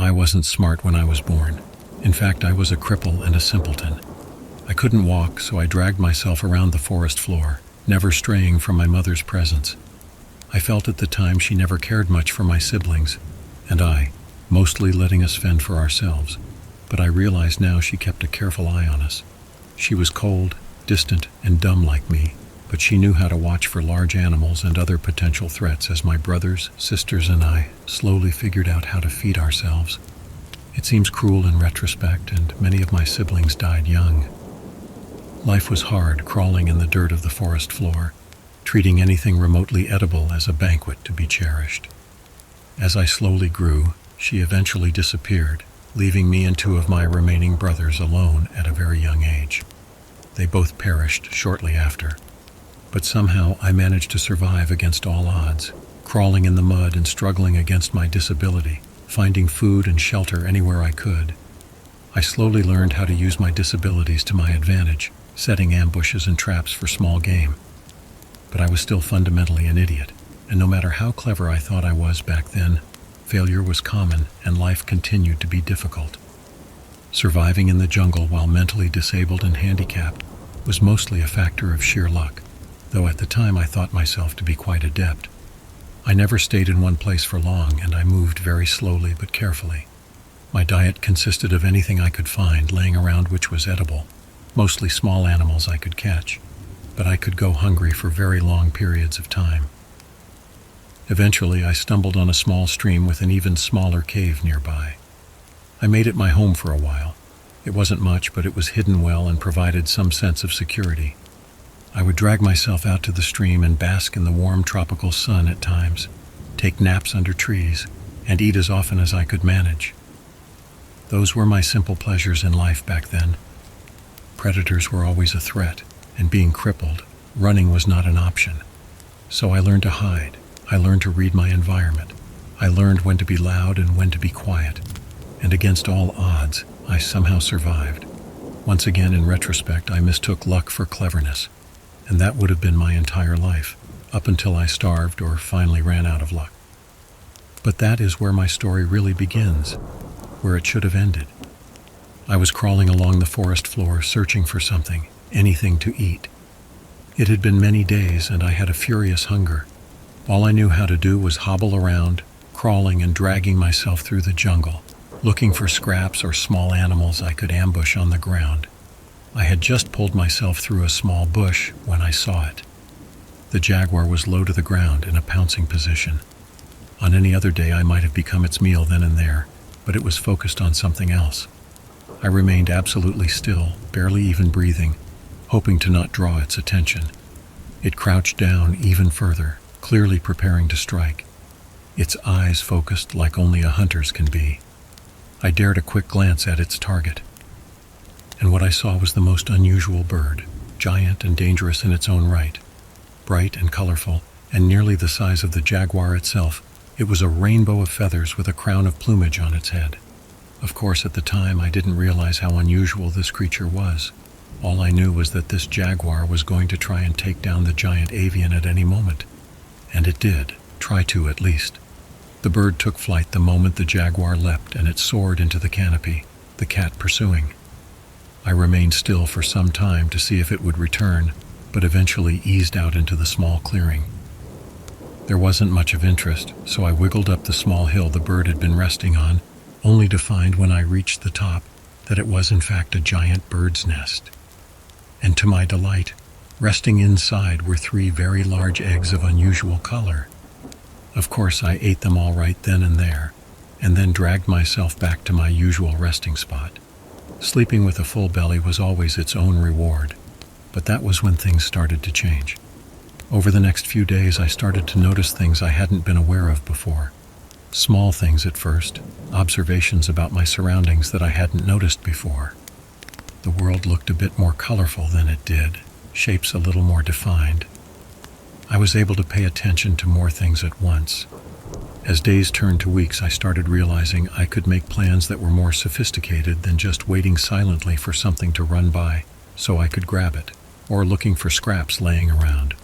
I wasn't smart when I was born. In fact, I was a cripple and a simpleton. I couldn't walk, so I dragged myself around the forest floor, never straying from my mother's presence. I felt at the time she never cared much for my siblings, and I, mostly letting us fend for ourselves. But I realized now she kept a careful eye on us. She was cold, distant, and dumb like me, but she knew how to watch for large animals and other potential threats as my brothers, sisters, and I slowly figured out how to feed ourselves. It seems cruel in retrospect, and many of my siblings died young. Life was hard, crawling in the dirt of the forest floor, treating anything remotely edible as a banquet to be cherished. As I slowly grew, she eventually disappeared, leaving me and two of my remaining brothers alone at a very young age. They both perished shortly after. But somehow I managed to survive against all odds, crawling in the mud and struggling against my disability, finding food and shelter anywhere I could. I slowly learned how to use my disabilities to my advantage, setting ambushes and traps for small game. But I was still fundamentally an idiot, and no matter how clever I thought I was back then, failure was common and life continued to be difficult. Surviving in the jungle while mentally disabled and handicapped was mostly a factor of sheer luck, though at the time I thought myself to be quite adept. I never stayed in one place for long, and I moved very slowly but carefully. My diet consisted of anything I could find laying around which was edible, mostly small animals I could catch, but I could go hungry for very long periods of time. Eventually, I stumbled on a small stream with an even smaller cave nearby. I made it my home for a while. It wasn't much, but it was hidden well and provided some sense of security. I would drag myself out to the stream and bask in the warm tropical sun at times, take naps under trees, and eat as often as I could manage. Those were my simple pleasures in life back then. Predators were always a threat, and being crippled, running was not an option. So I learned to hide. I learned to read my environment. I learned when to be loud and when to be quiet. And against all odds, I somehow survived. Once again, in retrospect, I mistook luck for cleverness. And that would have been my entire life, up until I starved or finally ran out of luck. But that is where my story really begins, where it should have ended. I was crawling along the forest floor, searching for something, anything to eat. It had been many days, and I had a furious hunger. All I knew how to do was hobble around, crawling and dragging myself through the jungle, looking for scraps or small animals I could ambush on the ground. I had just pulled myself through a small bush when I saw it. The jaguar was low to the ground in a pouncing position. On any other day I might have become its meal then and there, but it was focused on something else. I remained absolutely still, barely even breathing, hoping to not draw its attention. It crouched down even further, clearly preparing to strike. Its eyes focused like only a hunter's can be. I dared a quick glance at its target. And what I saw was the most unusual bird, giant and dangerous in its own right. Bright and colorful, and nearly the size of the jaguar itself, it was a rainbow of feathers with a crown of plumage on its head. Of course, at the time, I didn't realize how unusual this creature was. All I knew was that this jaguar was going to try and take down the giant avian at any moment. And it did, try to at least. The bird took flight the moment the jaguar leapt, and it soared into the canopy, the cat pursuing. I remained still for some time to see if it would return, but eventually eased out into the small clearing. There wasn't much of interest, so I wiggled up the small hill the bird had been resting on, only to find when I reached the top that it was in fact a giant bird's nest. And to my delight, resting inside were 3 very large eggs of unusual color. Of course, I ate them all right then and there, and then dragged myself back to my usual resting spot. Sleeping with a full belly was always its own reward, but that was when things started to change. Over the next few days, I started to notice things I hadn't been aware of before. Small things at first, observations about my surroundings that I hadn't noticed before. The world looked a bit more colorful than it did, shapes a little more defined. I was able to pay attention to more things at once. As days turned to weeks, I started realizing I could make plans that were more sophisticated than just waiting silently for something to run by so I could grab it, or looking for scraps laying around.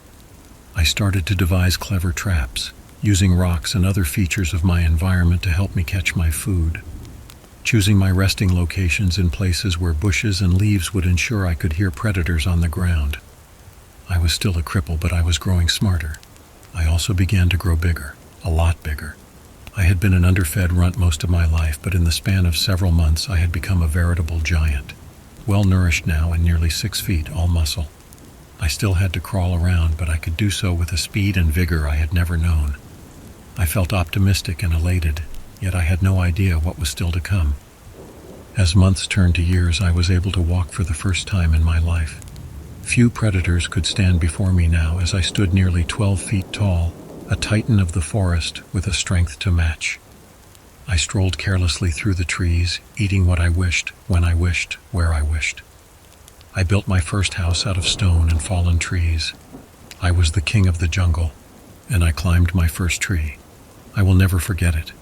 I started to devise clever traps, using rocks and other features of my environment to help me catch my food. choosing my resting locations in places where bushes and leaves would ensure I could hear predators on the ground. I was still a cripple, but I was growing smarter. I also began to grow bigger, a lot bigger. I had been an underfed runt most of my life, but in the span of several months I had become a veritable giant, well-nourished now and nearly 6 feet, all muscle. I still had to crawl around, but I could do so with a speed and vigor I had never known. I felt optimistic and elated, yet I had no idea what was still to come. As months turned to years, I was able to walk for the first time in my life. Few predators could stand before me now as I stood nearly 12 feet tall, a titan of the forest with a strength to match. I strolled carelessly through the trees, eating what I wished, when I wished, where I wished. I built my first house out of stone and fallen trees. I was the king of the jungle, and I climbed my first tree. I will never forget it.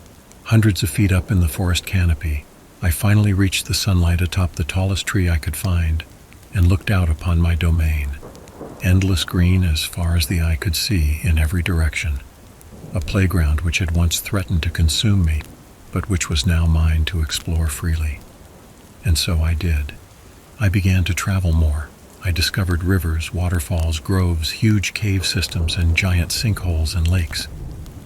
Hundreds of feet up in the forest canopy, I finally reached the sunlight atop the tallest tree I could find and looked out upon my domain. Endless green as far as the eye could see in every direction. A playground which had once threatened to consume me, but which was now mine to explore freely. And so I did. I began to travel more. I discovered rivers, waterfalls, groves, huge cave systems, and giant sinkholes and lakes.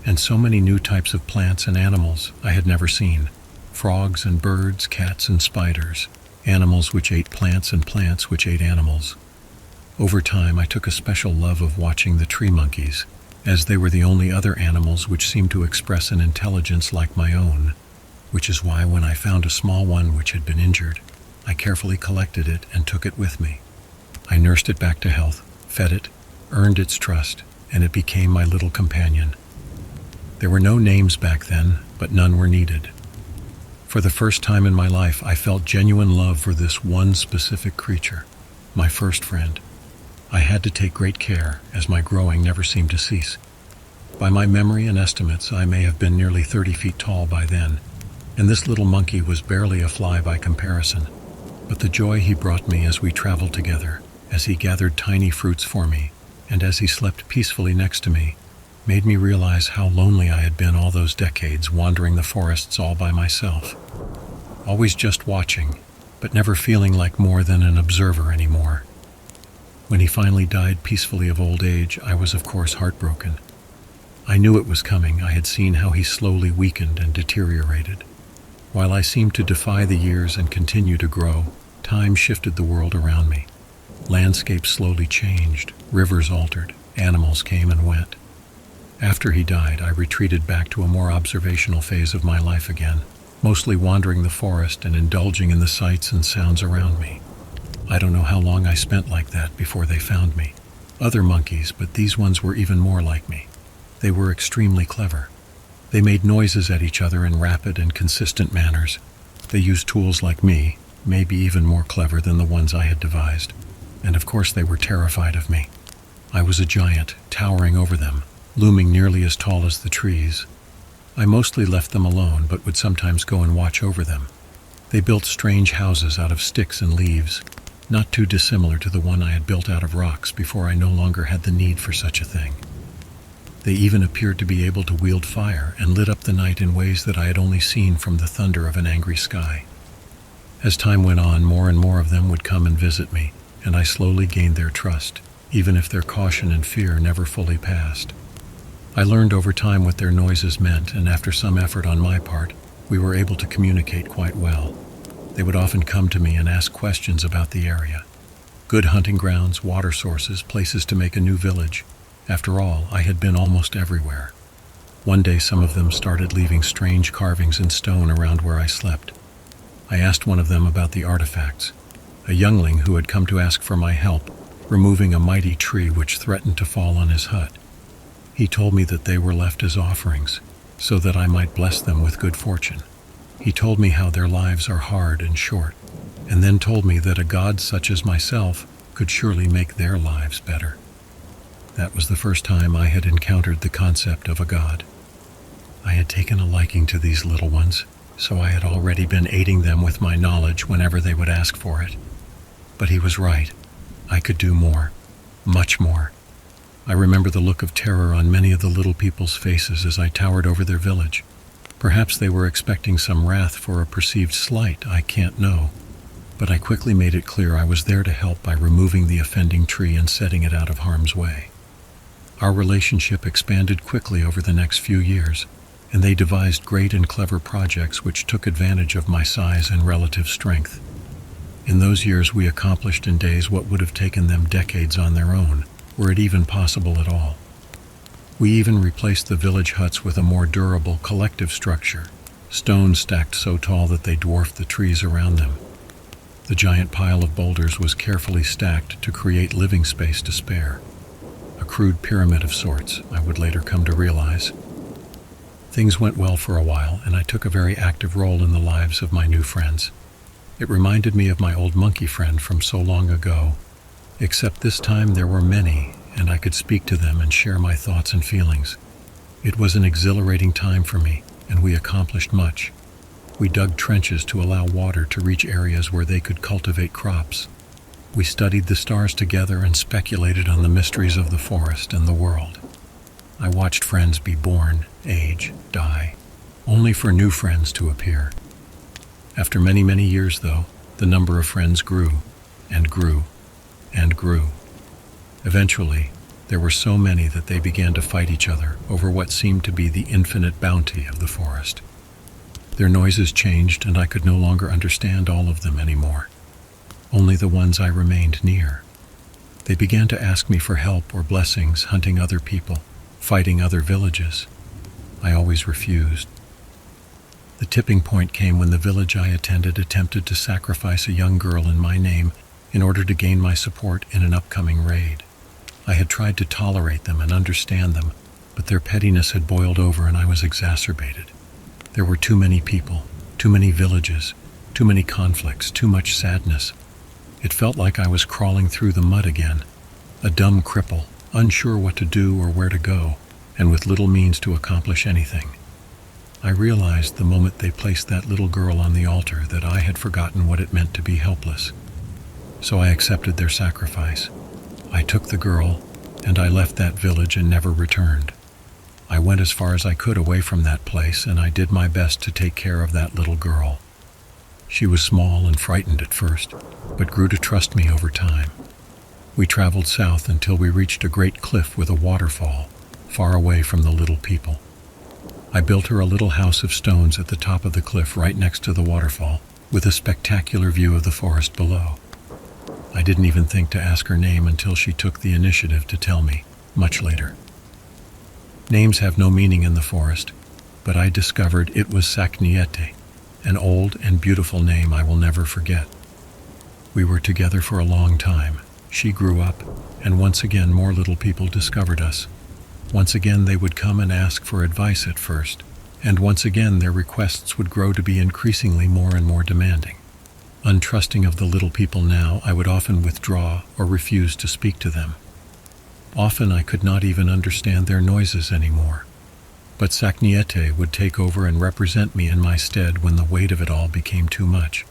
And so many new types of plants and animals I had never seen. Frogs and birds, cats and spiders, animals which ate plants and plants which ate animals. Over time, I took a special love of watching the tree monkeys, as they were the only other animals which seemed to express an intelligence like my own, which is why when I found a small one which had been injured, I carefully collected it and took it with me. I nursed it back to health, fed it, earned its trust, and it became my little companion. There were no names back then, but none were needed. For the first time in my life, I felt genuine love for this one specific creature, my first friend. I had to take great care, as my growing never seemed to cease. By my memory and estimates, I may have been nearly 30 feet tall by then, and this little monkey was barely a fly by comparison. But the joy he brought me as we traveled together, as he gathered tiny fruits for me, and as he slept peacefully next to me, made me realize how lonely I had been all those decades wandering the forests all by myself. Always just watching, but never feeling like more than an observer anymore. When he finally died peacefully of old age, I was of course heartbroken. I knew it was coming. I had seen how he slowly weakened and deteriorated. While I seemed to defy the years and continue to grow, time shifted the world around me. Landscapes slowly changed, rivers altered, animals came and went. After he died, I retreated back to a more observational phase of my life again, mostly wandering the forest and indulging in the sights and sounds around me. I don't know how long I spent like that before they found me. Other monkeys, but these ones were even more like me. They were extremely clever. They made noises at each other in rapid and consistent manners. They used tools like me, maybe even more clever than the ones I had devised. And of course they were terrified of me. I was a giant, towering over them, looming nearly as tall as the trees. I mostly left them alone, but would sometimes go and watch over them. They built strange houses out of sticks and leaves, not too dissimilar to the one I had built out of rocks before I no longer had the need for such a thing. They even appeared to be able to wield fire and lit up the night in ways that I had only seen from the thunder of an angry sky. As time went on, more and more of them would come and visit me, and I slowly gained their trust, even if their caution and fear never fully passed. I learned over time what their noises meant, and after some effort on my part, we were able to communicate quite well. They would often come to me and ask questions about the area. Good hunting grounds, water sources, places to make a new village. After all, I had been almost everywhere. One day some of them started leaving strange carvings in stone around where I slept. I asked one of them about the artifacts, a youngling who had come to ask for my help, removing a mighty tree which threatened to fall on his hut. He told me that they were left as offerings, so that I might bless them with good fortune. He told me how their lives are hard and short, and then told me that a god such as myself could surely make their lives better. That was the first time I had encountered the concept of a god. I had taken a liking to these little ones, so I had already been aiding them with my knowledge whenever they would ask for it. But he was right. I could do more, much more. I remember the look of terror on many of the little people's faces as I towered over their village. Perhaps they were expecting some wrath for a perceived slight, I can't know. But I quickly made it clear I was there to help by removing the offending tree and setting it out of harm's way. Our relationship expanded quickly over the next few years, and they devised great and clever projects which took advantage of my size and relative strength. In those years we accomplished in days what would have taken them decades on their own, were it even possible at all. We even replaced the village huts with a more durable collective structure, stones stacked so tall that they dwarfed the trees around them. The giant pile of boulders was carefully stacked to create living space to spare. A crude pyramid of sorts, I would later come to realize. Things went well for a while, and I took a very active role in the lives of my new friends. It reminded me of my old monkey friend from so long ago, except this time there were many, and I could speak to them and share my thoughts and feelings. It was an exhilarating time for me, and we accomplished much. We dug trenches to allow water to reach areas where they could cultivate crops. We studied the stars together and speculated on the mysteries of the forest and the world. I watched friends be born, age, die, only for new friends to appear. After many, many years, though, the number of friends grew, and grew, and grew. Eventually, there were so many that they began to fight each other over what seemed to be the infinite bounty of the forest. Their noises changed, and I could no longer understand all of them anymore. Only the ones I remained near. They began to ask me for help or blessings, hunting other people, fighting other villages. I always refused. The tipping point came when the village I attempted to sacrifice a young girl in my name in order to gain my support in an upcoming raid. I had tried to tolerate them and understand them, but their pettiness had boiled over and I was exacerbated. There were too many people, too many villages, too many conflicts, too much sadness. It felt like I was crawling through the mud again, a dumb cripple, unsure what to do or where to go, and with little means to accomplish anything. I realized the moment they placed that little girl on the altar that I had forgotten what it meant to be helpless. So I accepted their sacrifice. I took the girl, and I left that village and never returned. I went as far as I could away from that place, and I did my best to take care of that little girl. She was small and frightened at first, but grew to trust me over time. We traveled south until we reached a great cliff with a waterfall, far away from the little people. I built her a little house of stones at the top of the cliff right next to the waterfall, with a spectacular view of the forest below. I didn't even think to ask her name until she took the initiative to tell me, much later. Names have no meaning in the forest, but I discovered it was Sakniete, an old and beautiful name I will never forget. We were together for a long time. She grew up, and once again more little people discovered us. Once again they would come and ask for advice at first, and once again their requests would grow to be increasingly more and more demanding. Untrusting of the little people now, I would often withdraw or refuse to speak to them. Often I could not even understand their noises anymore. But Sakniete would take over and represent me in my stead when the weight of it all became too much.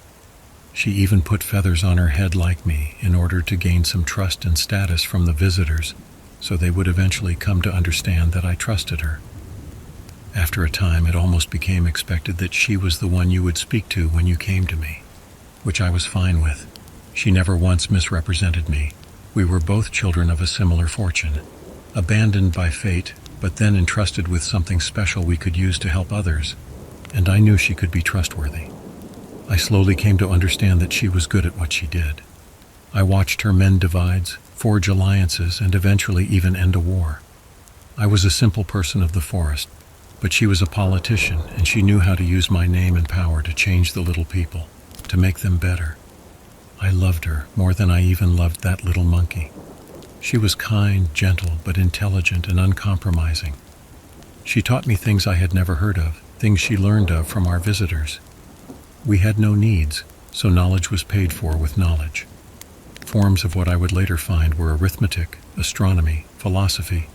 She even put feathers on her head like me in order to gain some trust and status from the visitors, so they would eventually come to understand that I trusted her. After a time, it almost became expected that she was the one you would speak to when you came to me, which I was fine with. She never once misrepresented me. We were both children of a similar fortune, abandoned by fate, but then entrusted with something special we could use to help others, and I knew she could be trustworthy. I slowly came to understand that she was good at what she did. I watched her mend divides, forge alliances, and eventually even end a war. I was a simple person of the forest, but she was a politician, and she knew how to use my name and power to change the little people, to make them better. I loved her more than I even loved that little monkey. She was kind, gentle, but intelligent and uncompromising. She taught me things I had never heard of, things she learned of from our visitors. We had no needs, so knowledge was paid for with knowledge. Forms of what I would later find were arithmetic, astronomy, philosophy,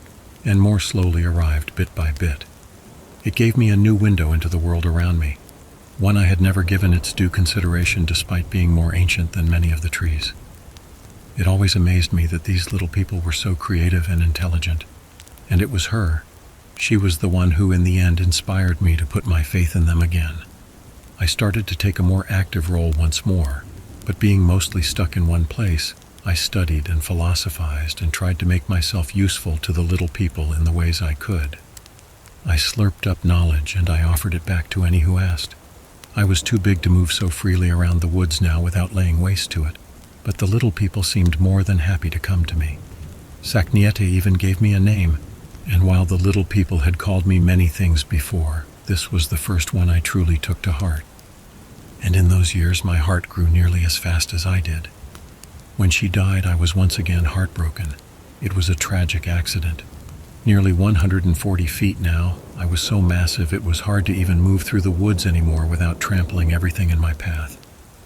and more slowly arrived bit by bit. It gave me a new window into the world around me, one I had never given its due consideration despite being more ancient than many of the trees. It always amazed me that these little people were so creative and intelligent, and it was her. She was the one who in the end inspired me to put my faith in them again. I started to take a more active role once more, but being mostly stuck in one place, I studied and philosophized and tried to make myself useful to the little people in the ways I could. I slurped up knowledge and I offered it back to any who asked. I was too big to move so freely around the woods now without laying waste to it, but the little people seemed more than happy to come to me. Sakniete even gave me a name, and while the little people had called me many things before, this was the first one I truly took to heart. And in those years my heart grew nearly as fast as I did. When she died, I was once again heartbroken. It was a tragic accident. Nearly 140 feet now, I was so massive it was hard to even move through the woods anymore without trampling everything in my path.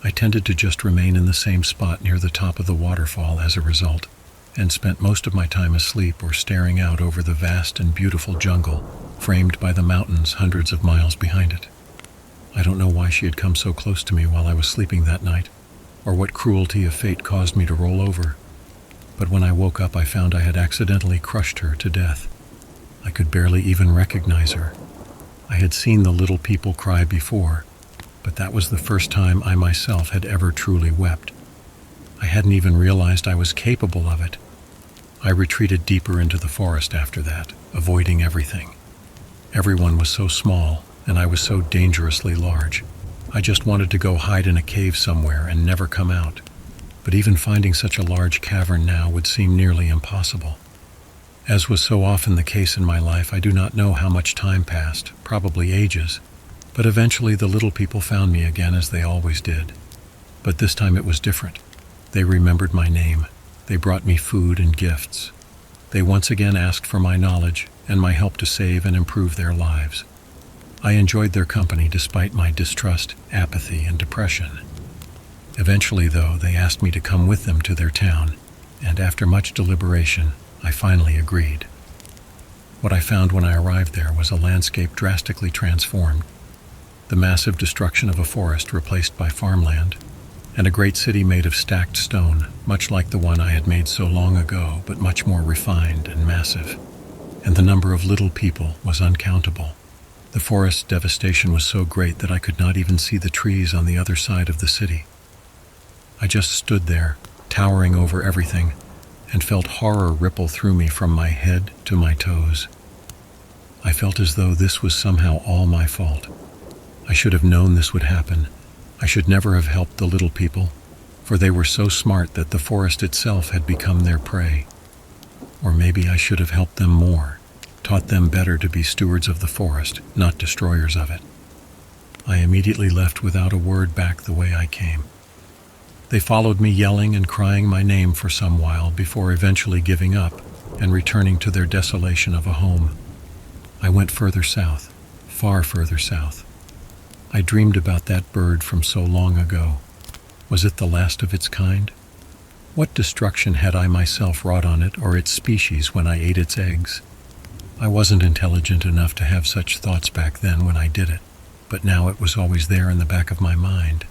I tended to just remain in the same spot near the top of the waterfall as a result, and spent most of my time asleep or staring out over the vast and beautiful jungle, framed by the mountains hundreds of miles behind it. I don't know why she had come so close to me while I was sleeping that night, or what cruelty of fate caused me to roll over. But when I woke up, I found I had accidentally crushed her to death. I could barely even recognize her. I had seen the little people cry before, but that was the first time I myself had ever truly wept. I hadn't even realized I was capable of it. I retreated deeper into the forest after that, avoiding everything. Everyone was so small, and I was so dangerously large. I just wanted to go hide in a cave somewhere and never come out. But even finding such a large cavern now would seem nearly impossible. As was so often the case in my life, I do not know how much time passed, probably ages, but eventually the little people found me again as they always did. But this time it was different. They remembered my name. They brought me food and gifts. They once again asked for my knowledge and my help to save and improve their lives. I enjoyed their company despite my distrust, apathy, and depression. Eventually, though, they asked me to come with them to their town, and after much deliberation, I finally agreed. What I found when I arrived there was a landscape drastically transformed. The massive destruction of a forest replaced by farmland, and a great city made of stacked stone, much like the one I had made so long ago, but much more refined and massive. And the number of little people was uncountable. The forest's devastation was so great that I could not even see the trees on the other side of the city. I just stood there, towering over everything, and felt horror ripple through me from my head to my toes. I felt as though this was somehow all my fault. I should have known this would happen. I should never have helped the little people, for they were so smart that the forest itself had become their prey. Or maybe I should have helped them more, taught them better to be stewards of the forest, not destroyers of it. I immediately left without a word back the way I came. They followed me yelling and crying my name for some while before eventually giving up and returning to their desolation of a home. I went further south, far further south. I dreamed about that bird from so long ago. Was it the last of its kind? What destruction had I myself wrought on it or its species when I ate its eggs? I wasn't intelligent enough to have such thoughts back then when I did it, but now it was always there in the back of my mind.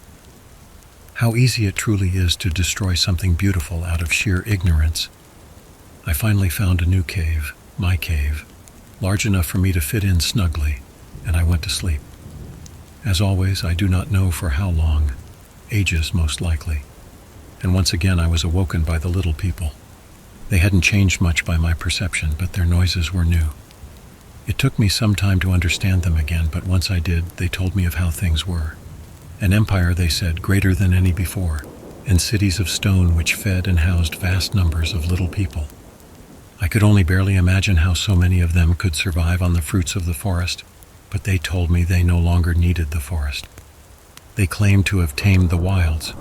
How easy it truly is to destroy something beautiful out of sheer ignorance. I finally found a new cave, my cave, large enough for me to fit in snugly, and I went to sleep. As always, I do not know for how long, ages most likely, and once again I was awoken by the little people. They hadn't changed much by my perception, but their noises were new. It took me some time to understand them again, but once I did, they told me of how things were. An empire, they said, greater than any before, and cities of stone which fed and housed vast numbers of little people. I could only barely imagine how so many of them could survive on the fruits of the forest, but they told me they no longer needed the forest. They claimed to have tamed the wilds.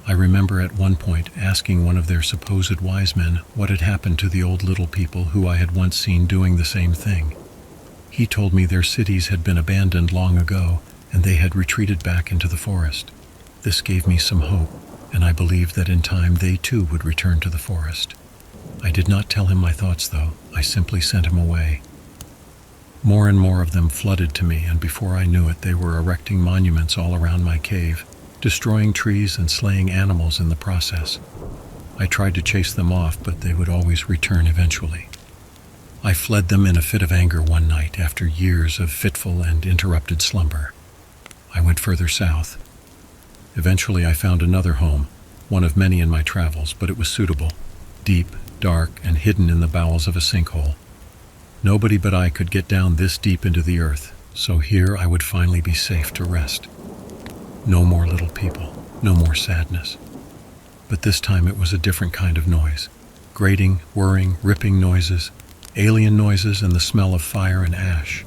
I remember at one point asking one of their supposed wise men what had happened to the old little people who I had once seen doing the same thing. He told me their cities had been abandoned long ago, and they had retreated back into the forest. This gave me some hope, and I believed that in time they too would return to the forest. I did not tell him my thoughts, though. I simply sent him away. More and more of them flooded to me, and before I knew it, they were erecting monuments all around my cave, destroying trees and slaying animals in the process. I tried to chase them off, but they would always return eventually. I fled them in a fit of anger one night after years of fitful and interrupted slumber. I went further south. Eventually I found another home, one of many in my travels, but it was suitable, deep, dark, and hidden in the bowels of a sinkhole. Nobody but I could get down this deep into the earth, so here I would finally be safe to rest. No more little people, no more sadness. But this time it was a different kind of noise. Grating, whirring, ripping noises, alien noises, and the smell of fire and ash.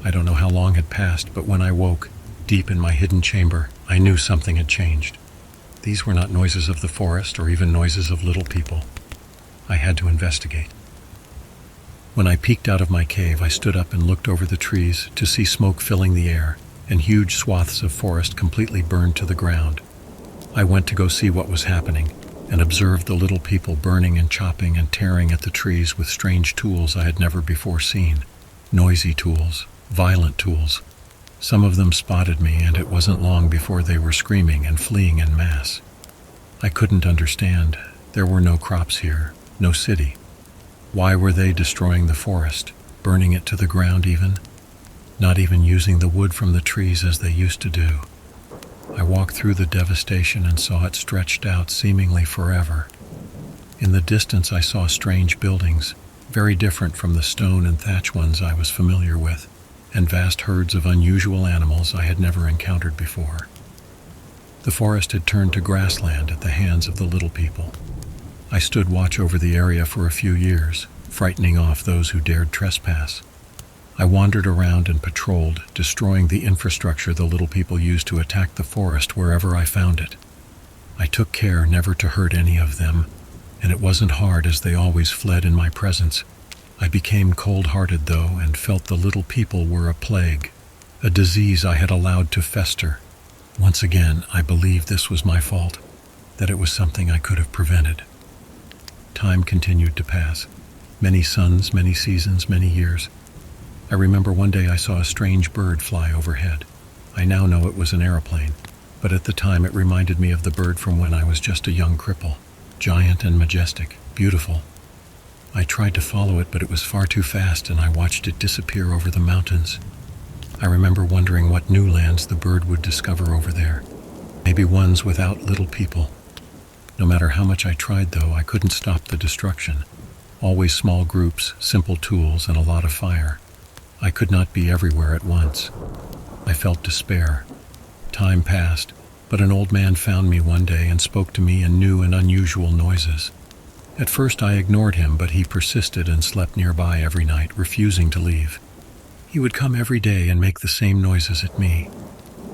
I don't know how long had passed, but when I woke, deep in my hidden chamber, I knew something had changed. These were not noises of the forest or even noises of little people. I had to investigate. When I peeked out of my cave, I stood up and looked over the trees to see smoke filling the air and huge swaths of forest completely burned to the ground. I went to go see what was happening and observed the little people burning and chopping and tearing at the trees with strange tools I had never before seen. Noisy tools, violent tools. Some of them spotted me, and it wasn't long before they were screaming and fleeing en masse. I couldn't understand. There were no crops here, no city. Why were they destroying the forest, burning it to the ground even? Not even using the wood from the trees as they used to do. I walked through the devastation and saw it stretched out seemingly forever. In the distance I saw strange buildings, very different from the stone and thatch ones I was familiar with, and vast herds of unusual animals I had never encountered before. The forest had turned to grassland at the hands of the little people. I stood watch over the area for a few years, frightening off those who dared trespass. I wandered around and patrolled, destroying the infrastructure the little people used to attack the forest wherever I found it. I took care never to hurt any of them, and it wasn't hard as they always fled in my presence. I became cold-hearted, though, and felt the little people were a plague, a disease I had allowed to fester. Once again, I believed this was my fault, that it was something I could have prevented. Time continued to pass. Many suns, many seasons, many years. I remember one day I saw a strange bird fly overhead. I now know it was an airplane, but at the time it reminded me of the bird from when I was just a young cripple. Giant and majestic, beautiful. I tried to follow it, but it was far too fast, and I watched it disappear over the mountains. I remember wondering what new lands the bird would discover over there. Maybe ones without little people. No matter how much I tried, though, I couldn't stop the destruction. Always small groups, simple tools, and a lot of fire. I could not be everywhere at once. I felt despair. Time passed, but an old man found me one day and spoke to me in new and unusual noises. At first I ignored him, but he persisted and slept nearby every night, refusing to leave. He would come every day and make the same noises at me.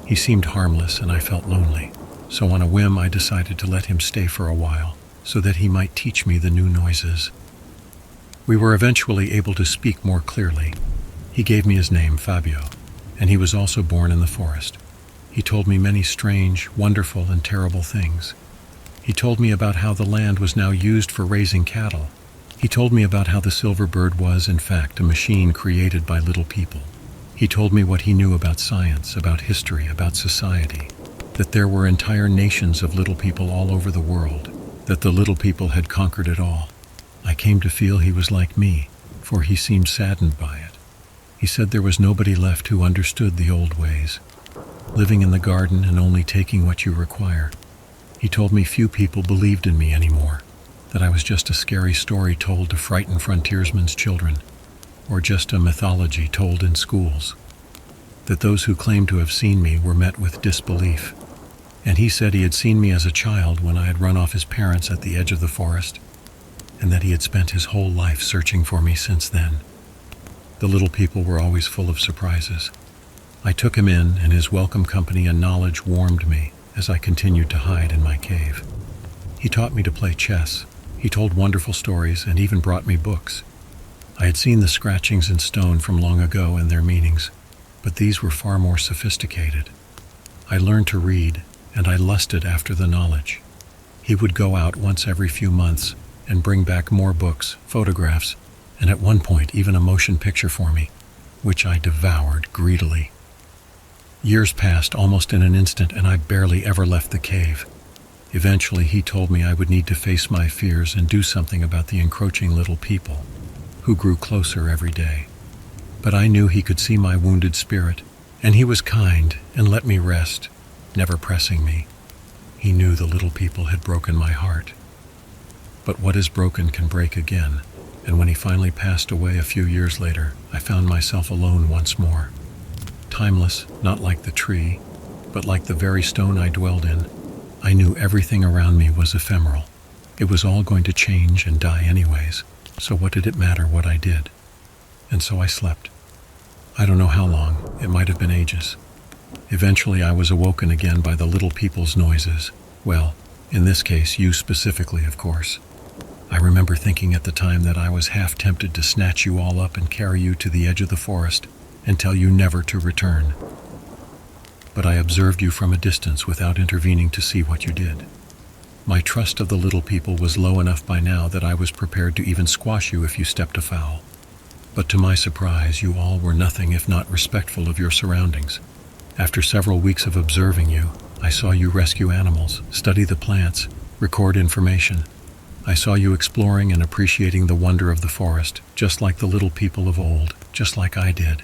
He seemed harmless, and I felt lonely. So on a whim I decided to let him stay for a while, so that he might teach me the new noises. We were eventually able to speak more clearly. He gave me his name, Fabio, and he was also born in the forest. He told me many strange, wonderful, and terrible things. He told me about how the land was now used for raising cattle. He told me about how the silver bird was, in fact, a machine created by little people. He told me what he knew about science, about history, about society, that there were entire nations of little people all over the world, that the little people had conquered it all. I came to feel he was like me, for he seemed saddened by it. He said there was nobody left who understood the old ways, living in the garden and only taking what you require. He told me few people believed in me anymore, that I was just a scary story told to frighten frontiersmen's children, or just a mythology told in schools, that those who claimed to have seen me were met with disbelief. And he said he had seen me as a child when I had run off his parents at the edge of the forest, and that he had spent his whole life searching for me since then. The little people were always full of surprises. I took him in, and his welcome company and knowledge warmed me as I continued to hide in my cave. He taught me to play chess. He told wonderful stories and even brought me books. I had seen the scratchings in stone from long ago and their meanings, but these were far more sophisticated. I learned to read, and I lusted after the knowledge. He would go out once every few months and bring back more books, photographs, and at one point even a motion picture for me, which I devoured greedily. Years passed almost in an instant, and I barely ever left the cave. Eventually he told me I would need to face my fears and do something about the encroaching little people, who grew closer every day. But I knew he could see my wounded spirit, and he was kind and let me rest, never pressing me. He knew the little people had broken my heart. But what is broken can break again, and when he finally passed away a few years later, I found myself alone once more. Timeless, not like the tree, but like the very stone I dwelled in. I knew everything around me was ephemeral. It was all going to change and die anyways, so what did it matter what I did? And so I slept. I don't know how long, it might have been ages. Eventually I was awoken again by the little people's noises. Well, in this case, you specifically, of course. I remember thinking at the time that I was half tempted to snatch you all up and carry you to the edge of the forest and tell you never to return. But I observed you from a distance without intervening to see what you did. My trust of the little people was low enough by now that I was prepared to even squash you if you stepped afoul. But to my surprise, you all were nothing if not respectful of your surroundings. After several weeks of observing you, I saw you rescue animals, study the plants, record information. I saw you exploring and appreciating the wonder of the forest, just like the little people of old, just like I did.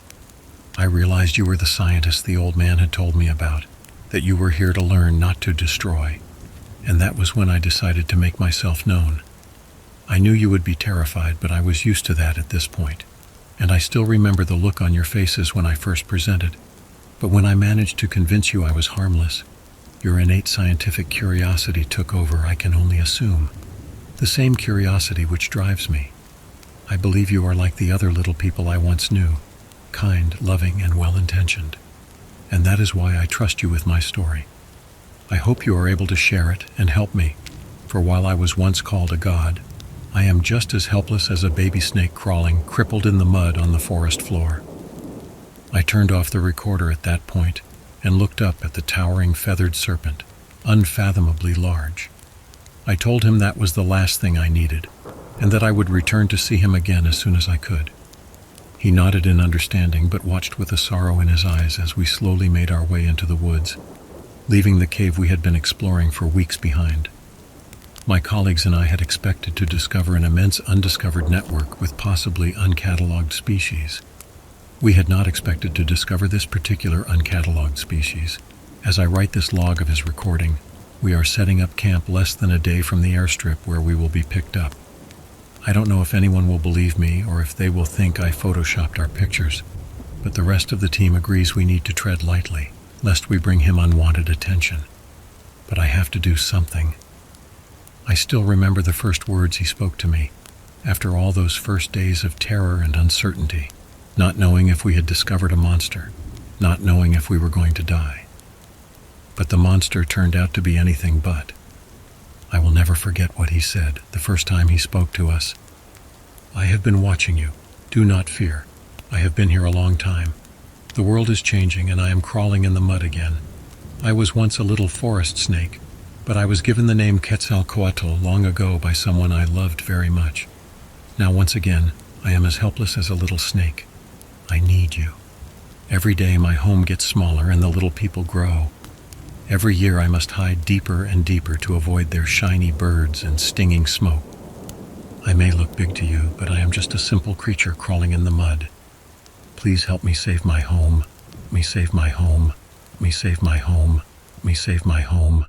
I realized you were the scientist the old man had told me about, that you were here to learn, not to destroy. And that was when I decided to make myself known. I knew you would be terrified, but I was used to that at this point. And I still remember the look on your faces when I first presented. But when I managed to convince you I was harmless, your innate scientific curiosity took over, I can only assume. The same curiosity which drives me. I believe you are like the other little people I once knew, kind, loving, and well-intentioned. And that is why I trust you with my story. I hope you are able to share it and help me, for while I was once called a god, I am just as helpless as a baby snake crawling, crippled in the mud on the forest floor. I turned off the recorder at that point and looked up at the towering feathered serpent, unfathomably large. I told him that was the last thing I needed, and that I would return to see him again as soon as I could. He nodded in understanding, but watched with a sorrow in his eyes as we slowly made our way into the woods, leaving the cave we had been exploring for weeks behind. My colleagues and I had expected to discover an immense undiscovered network with possibly uncatalogued species. We had not expected to discover this particular uncatalogued species. As I write this log of his recording, we are setting up camp less than a day from the airstrip where we will be picked up. I don't know if anyone will believe me or if they will think I photoshopped our pictures, but the rest of the team agrees we need to tread lightly, lest we bring him unwanted attention. But I have to do something. I still remember the first words he spoke to me, after all those first days of terror and uncertainty, not knowing if we had discovered a monster, not knowing if we were going to die. But the monster turned out to be anything but. I will never forget what he said the first time he spoke to us. "I have been watching you. Do not fear. I have been here a long time. The world is changing and I am crawling in the mud again. I was once a little forest snake, but I was given the name Quetzalcoatl long ago by someone I loved very much. Now once again, I am as helpless as a little snake. I need you. Every day my home gets smaller and the little people grow. Every year I must hide deeper and deeper to avoid their shiny birds and stinging smoke. I may look big to you, but I am just a simple creature crawling in the mud. Please help me save my home. Me save my home. Me save my home. Me save my home.